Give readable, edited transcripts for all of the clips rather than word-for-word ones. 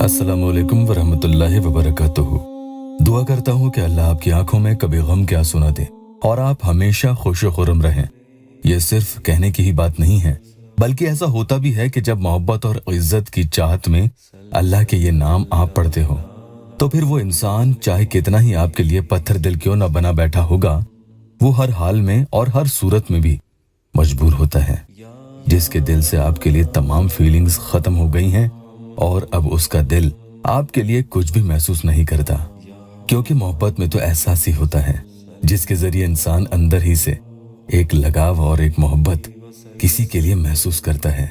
अस्सलामुअलैकुम वरहमतुल्लाहि वबरकातुहू। दुआ करता हूँ कि अल्लाह आपकी आंखों में कभी गम क्या सुना दे और आप हमेशा खुश खुर्रम रहें। ये सिर्फ कहने की ही बात नहीं है, बल्कि ऐसा होता भी है कि जब मोहब्बत और इज्जत की चाहत में अल्लाह के ये नाम आप पढ़ते हो तो फिर वो इंसान चाहे कितना ही आपके लिए पत्थर दिल क्यों न बना बैठा होगा, वो हर हाल में और हर सूरत में भी मजबूर होता है। जिसके दिल से आपके लिए तमाम फीलिंग्स खत्म हो गई हैं और अब उसका दिल आपके लिए कुछ भी महसूस नहीं करता, क्योंकि मोहब्बत में तो एहसास ही होता है जिसके जरिए इंसान अंदर ही से एक लगाव और एक मोहब्बत किसी के लिए महसूस करता है।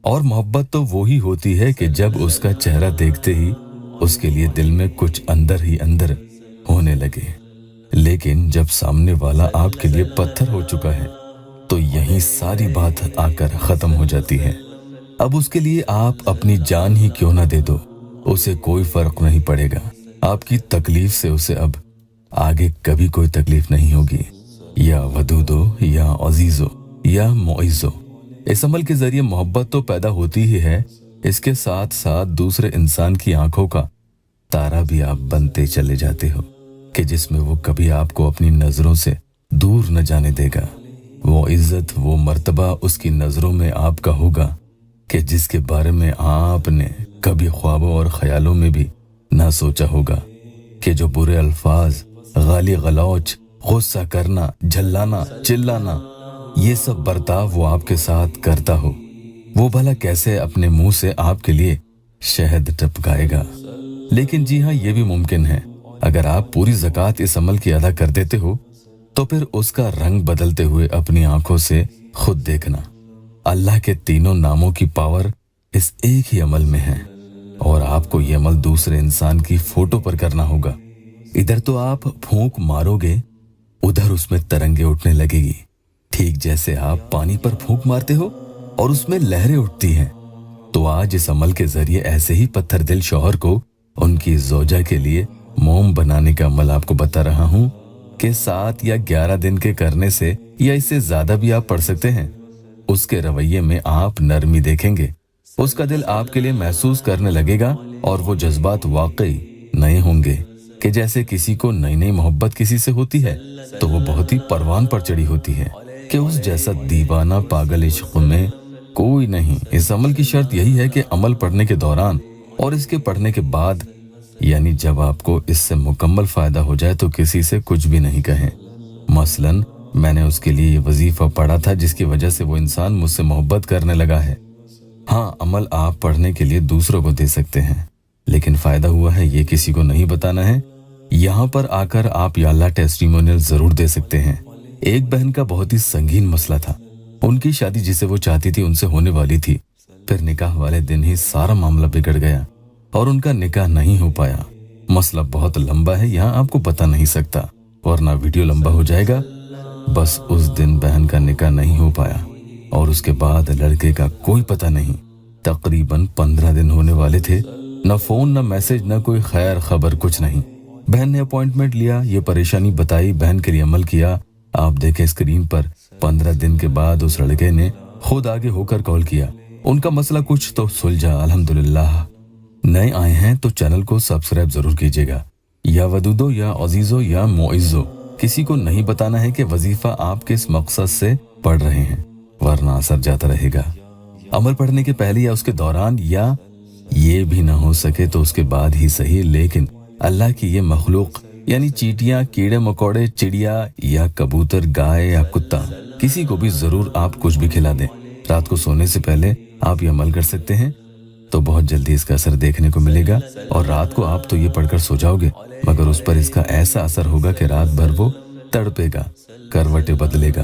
और मोहब्बत तो वो ही होती है कि जब उसका चेहरा देखते ही उसके लिए दिल में कुछ अंदर ही अंदर होने लगे। लेकिन जब सामने वाला आपके लिए पत्थर हो चुका है तो यही सारी बात आकर खत्म हो जाती है। अब उसके लिए आप अपनी जान ही क्यों ना दे दो, उसे कोई फर्क नहीं पड़ेगा। आपकी तकलीफ से उसे अब आगे कभी कोई तकलीफ नहीं होगी। या वदूदो या अजीजो या मोइजो, इस अमल के जरिए मोहब्बत तो पैदा होती ही है, इसके साथ साथ दूसरे इंसान की आंखों का तारा भी आप बनते चले जाते हो कि जिसमें वो कभी आपको अपनी नजरों से दूर न जाने देगा। वो इज्जत, वो मर्तबा उसकी नजरों में आपका होगा कि जिसके बारे में आपने कभी ख्वाबों और ख्यालों में भी ना सोचा होगा। कि जो बुरे अल्फाज, गाली गलौच, गुस्सा करना, झल्लाना, चिल्लाना, ये सब बर्ताव वो आपके साथ करता हो, वो भला कैसे अपने मुंह से आपके लिए शहद टपकाएगा। लेकिन जी हाँ, ये भी मुमकिन है, अगर आप पूरी ज़कात इस अमल की अदा कर देते हो तो फिर उसका रंग बदलते हुए अपनी आंखों से खुद देखना। अल्लाह के तीनों नामों की पावर इस एक ही अमल में है और आपको ये अमल दूसरे इंसान की फोटो पर करना होगा। इधर तो आप फूंक मारोगे, उधर उसमें तरंगे उठने लगेगी, ठीक जैसे आप पानी पर फूंक मारते हो और उसमें लहरें उठती हैं। तो आज इस अमल के जरिए ऐसे ही पत्थर दिल शौहर को उनकी जोजा के लिए मोम बनाने का अमल आपको बता रहा हूँ कि 7 या 11 दिन के करने से या इससे ज्यादा भी आप पढ़ सकते हैं। उसके रवैये में आप नरमी देखेंगे, उसका दिल आपके लिए महसूस करने लगेगा और वो जज्बात वाकई नए होंगे कि जैसे किसी को नई नई मोहब्बत किसी से होती है तो वो बहुत ही परवान पर चढ़ी होती है कि उस जैसा दीवाना पागल इश्क में कोई नहीं। इस अमल की शर्त यही है कि अमल पढ़ने के दौरान और इसके पढ़ने के बाद, यानी जब आपको इससे मुकम्मल फायदा हो जाए तो किसी से कुछ भी नहीं कहें। मसलन मैंने उसके लिए ये वजीफा पढ़ा था जिसकी वजह से वो इंसान मुझसे मोहब्बत करने लगा है। हाँ, अमल आप पढ़ने के लिए दूसरों को दे सकते हैं, लेकिन फायदा हुआ है ये किसी को नहीं बताना है। यहाँ पर आकर आप या अल्लाह टेस्टिमोनियल जरूर दे सकते हैं। एक बहन का बहुत ही संगीन मसला था, उनकी शादी जिसे वो चाहती थी उनसे होने वाली थी, फिर निकाह वाले दिन ही सारा मामला बिगड़ गया और उनका निकाह नहीं हो पाया। मसला बहुत लंबा है, यहाँ आपको बता नहीं सकता वरना वीडियो लंबा हो जाएगा। बस उस दिन बहन का निकाह नहीं हो पाया और उसके बाद लड़के का कोई पता नहीं। तकरीबन 15 दिन होने वाले थे, न फोन न मैसेज न कोई खैर खबर, कुछ नहीं। बहन ने अपॉइंटमेंट लिया, ये परेशानी बताई, बहन के लिए अमल किया। आप देखें स्क्रीन पर 15 दिन के बाद उस लड़के ने खुद आगे होकर कॉल किया। उनका मसला कुछ तो सुलझा, अल्हम्दुलिल्लाह। नए आए हैं तो चैनल को सब्सक्राइब जरूर कीजिएगा। या वदूदो या अजीजो या मोइजो, किसी को नहीं बताना है कि वजीफा आप किस मकसद से पढ़ रहे हैं, वरना असर जाता रहेगा। अमल पढ़ने के पहले या उसके दौरान, या ये भी ना हो सके तो उसके बाद ही सही, लेकिन अल्लाह की ये मखलूक यानी चींटियां, कीड़े मकोड़े, चिड़िया या कबूतर, गाय या कुत्ता, किसी को भी जरूर आप कुछ भी खिला दें। रात को सोने से पहले आप ये अमल कर सकते हैं तो बहुत जल्दी इसका असर देखने को मिलेगा। और रात को आप तो ये पढ़कर सो जाओगे, मगर उस पर इसका ऐसा असर होगा कि रात भर वो तड़पेगा, करवटें बदलेगा,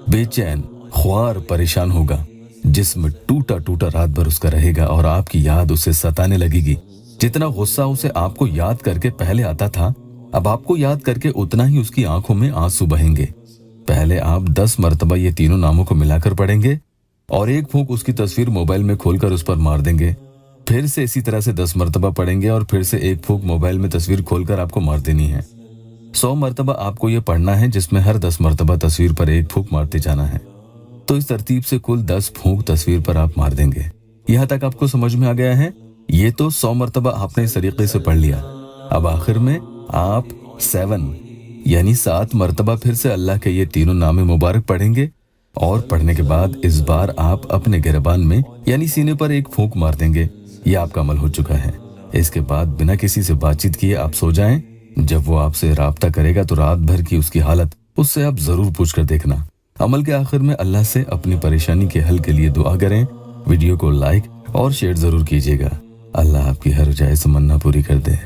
बेचैन, ख्वार, परेशान होगा, जिस्म टूटा टूटा रात भर उसका रहेगा और आपकी याद उसे सताने लगेगी। जितना गुस्सा उसे आपको याद करके पहले आता था, अब आपको याद करके उतना ही उसकी आंखों में आंसू बहेंगे। पहले आप 10 मरतबा ये तीनों नामों को मिलाकर पढ़ेंगे और एक फूंक उसकी तस्वीर मोबाइल में खोलकर उस पर मार देंगे। फिर से इसी तरह से 10 मरतबा पढ़ेंगे और फिर से एक फूंक मोबाइल में तस्वीर खोलकर आपको मार देनी है। 100 मरतबा आपको ये पढ़ना है, जिसमें हर 10 मरतबा तस्वीर पर एक फूंक मारते जाना है। तो इस तरतीब से कुल 10 फूंक तस्वीर पर आप मार देंगे यहाँ तक आपको समझ में आ गया है? ये तो 100 मरतबा आपने इस तरीके से पढ़ लिया। अब आखिर में आप 7 यानी 7 मरतबा फिर से अल्लाह के ये तीनों नाम मुबारक पढ़ेंगे और पढ़ने के बाद इस बार आप अपने गिरबान में यानी सीने पर एक फूंक मार देंगे। ये आपका अमल हो चुका है। इसके बाद बिना किसी से बातचीत किए आप सो जाएं। जब वो आपसे राब्ता करेगा तो रात भर की उसकी हालत उससे आप जरूर पूछ कर देखना। अमल के आखिर में अल्लाह से अपनी परेशानी के हल के लिए दुआ करें। वीडियो को लाइक और शेयर जरूर कीजिएगा। अल्लाह आपकी हर जायज़ तमन्ना पूरी कर दे।